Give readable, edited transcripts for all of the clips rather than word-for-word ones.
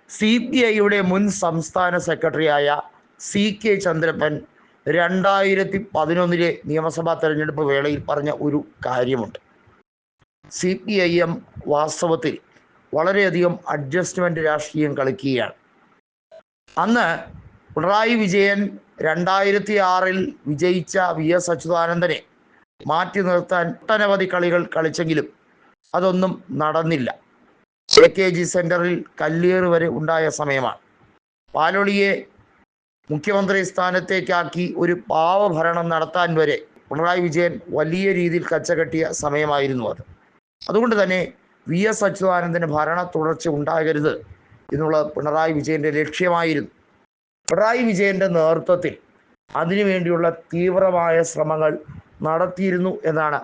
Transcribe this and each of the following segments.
CPIയുടെ മുൻ സംസ്ഥാന സെക്രട്ടറിയായ CK ചന്ദ്രപ്പൻ 2011 നിയമസഭാ തെരഞ്ഞെടുപ്പ് വേളയിൽ പറഞ്ഞ ഒരു കാര്യമുണ്ട്. CPIM വാസ്തവത്തിൽ വളരെയധികം അഡ്ജസ്റ്റ്മെന്റ് രാഷ്ട്രീയം കളിക്കുകയാണ്. അന്ന് പിണറായി വിജയൻ 2006 വിജയിച്ച VS അച്യുതാനന്ദനെ മാറ്റി നിർത്താൻ ഒട്ടനവധി കളികൾ കളിച്ചെങ്കിലും അതൊന്നും നടന്നില്ല. AKG സെന്ററിൽ കല്ലേറ് വരെ ഉണ്ടായ സമയമാണ്. പാലൊളിയെ മുഖ്യമന്ത്രി സ്ഥാനത്തേക്കാക്കി ഒരു പാവഭരണം നടത്താൻ വരെ പിണറായി വിജയൻ വലിയ രീതിയിൽ കച്ചകെട്ടിയ സമയമായിരുന്നു അത്. അതുകൊണ്ട് തന്നെ VS അച്യുതാനന്ദന് ഭരണ തുടർച്ച ഉണ്ടാകരുത് എന്നുള്ളത് പിണറായി വിജയന്റെ ലക്ഷ്യമായിരുന്നു. പിണറായി വിജയന്റെ നേതൃത്വത്തിൽ അതിനുവേണ്ടിയുള്ള തീവ്രമായ ശ്രമങ്ങൾ നടത്തിയിരുന്നു എന്നാണ്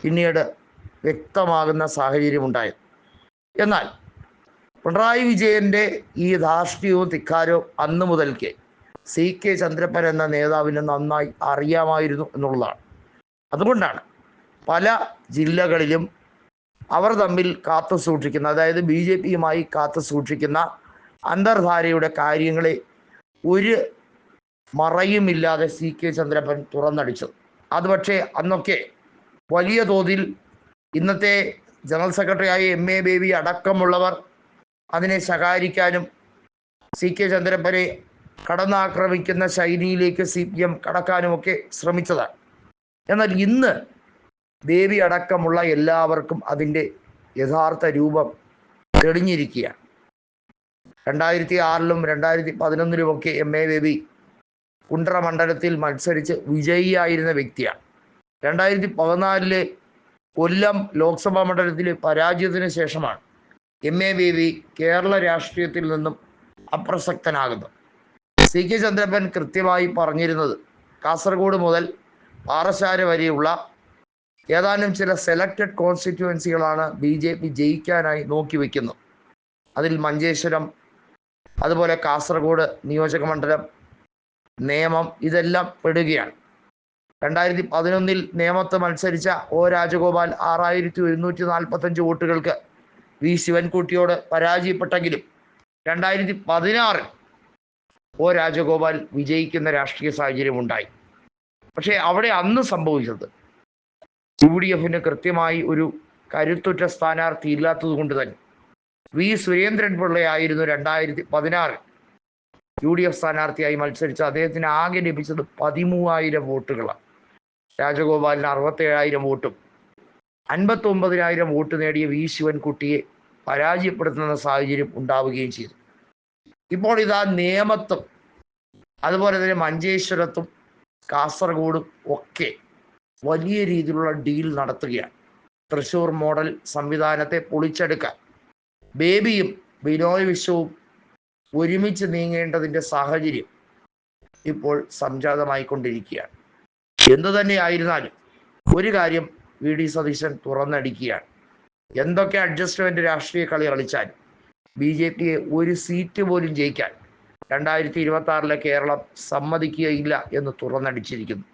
പിന്നീട് വ്യക്തമാകുന്ന സാഹചര്യമുണ്ടായത്. എന്നാൽ പിണറായി വിജയന്റെ ഈ ധാർഷ്ട്യവും ധിക്കാരവും അന്ന് മുതൽക്കേ CK ചന്ദ്രപ്പൻ എന്ന നേതാവിന് നന്നായി അറിയാമായിരുന്നു എന്നുള്ളതാണ്. അതുകൊണ്ടാണ് പല ജില്ലകളിലും അവർ തമ്മിൽ കാത്തു സൂക്ഷിക്കുന്ന, അതായത് BJPയുമായി കാത്തു സൂക്ഷിക്കുന്ന അന്തർധാരയുടെ കാര്യങ്ങളെ ഒരു മറയുമില്ലാതെ CK ചന്ദ്രപ്പൻ തുറന്നടിച്ചത്. അത് പക്ഷേ അന്നൊക്കെ വലിയ തോതിൽ ഇന്നത്തെ ജനറൽ സെക്രട്ടറിയായ MA ബേബി അടക്കമുള്ളവർ അതിനെ ശകാരിക്കാനും CK ചന്ദ്രപ്പനെ കടന്നാക്രമിക്കുന്ന ശൈലിയിലേക്ക് CPM കടക്കാനുമൊക്കെ ശ്രമിച്ചതാണ്. എന്നാൽ ഇന്ന് ബേബി അടക്കമുള്ള എല്ലാവർക്കും അതിൻ്റെ യഥാർത്ഥ രൂപം തെളിഞ്ഞിരിക്കുകയാണ്. 2006 2011 MA ബേബി കുണ്ട്ര മണ്ഡലത്തിൽ മത്സരിച്ച് വിജയിയായിരുന്ന വ്യക്തിയാണ്. 2014 കൊല്ലം ലോക്സഭാ മണ്ഡലത്തിലെ പരാജയത്തിന് ശേഷമാണ് MA ബേബി കേരള രാഷ്ട്രീയത്തിൽ നിന്നും അപ്രസക്തനാകുന്നത്. CK ചന്ദ്രപ്പൻ കൃത്യമായി പറഞ്ഞിരുന്നത് കാസർഗോഡ് മുതൽ പാറശാല വരെയുള്ള ഏതാനും ചില സെലക്റ്റഡ് കോൺസ്റ്റിറ്റ്യുവൻസികളാണ് BJP ജയിക്കാനായി നോക്കി വയ്ക്കുന്നത്. അതിൽ മഞ്ചേശ്വരം, അതുപോലെ കാസർഗോഡ് നിയോജക മണ്ഡലം, നേമം ഇതെല്ലാം പെടുകയാണ്. 2011 നേമത്ത് മത്സരിച്ച O രാജഗോപാൽ 6145 വോട്ടുകൾക്ക് V ശിവൻകുട്ടിയോട് പരാജയപ്പെട്ടെങ്കിലും 2016 O രാജഗോപാൽ വിജയിക്കുന്ന രാഷ്ട്രീയ സാഹചര്യം ഉണ്ടായി. പക്ഷേ അവിടെ അന്ന് സംഭവിച്ചത് UDFന് കൃത്യമായി ഒരു കരുത്തുറ്റ സ്ഥാനാർത്ഥി ഇല്ലാത്തത് കൊണ്ട് തന്നെ V സുരേന്ദ്രൻ പിള്ളയായിരുന്നു 2016 UDF സ്ഥാനാർത്ഥിയായി മത്സരിച്ച അദ്ദേഹത്തിന് ആകെ ലഭിച്ചത് 13,000 വോട്ടുകളാണ്. രാജഗോപാലിന് 67,000 വോട്ടും 59,000 വോട്ട് നേടിയ V ശിവൻകുട്ടിയെ പരാജയപ്പെടുത്തുന്ന സാഹചര്യം ഉണ്ടാവുകയും ചെയ്തു. ഇപ്പോൾ ഇതാ നേമത്തും അതുപോലെ തന്നെ മഞ്ചേശ്വരത്തും കാസർഗോഡും ഒക്കെ വലിയ രീതിയിലുള്ള ഡീൽ നടത്തുകയാണ്. തൃശ്ശൂർ മോഡൽ സംവിധാനത്തെ പൊളിച്ചെടുക്കാൻ ബേബിയും ബിനോയ് വിശ്വവും ഒരുമിച്ച് നീങ്ങേണ്ടതിൻ്റെ സാഹചര്യം ഇപ്പോൾ സംജാതമായിക്കൊണ്ടിരിക്കുകയാണ്. എന്തു തന്നെയായിരുന്നാലും ഒരു കാര്യം VD സതീശൻ തുറന്നടിക്കുകയാണ്. എന്തൊക്കെ അഡ്ജസ്റ്റ്മെന്റ് രാഷ്ട്രീയ കളി കളിച്ചാലും BJPയെ ഒരു സീറ്റ് പോലും ജയിക്കാൻ 2026 കേരളം സമ്മതിക്കുകയില്ല എന്ന് തുറന്നടിച്ചിരിക്കുന്നു.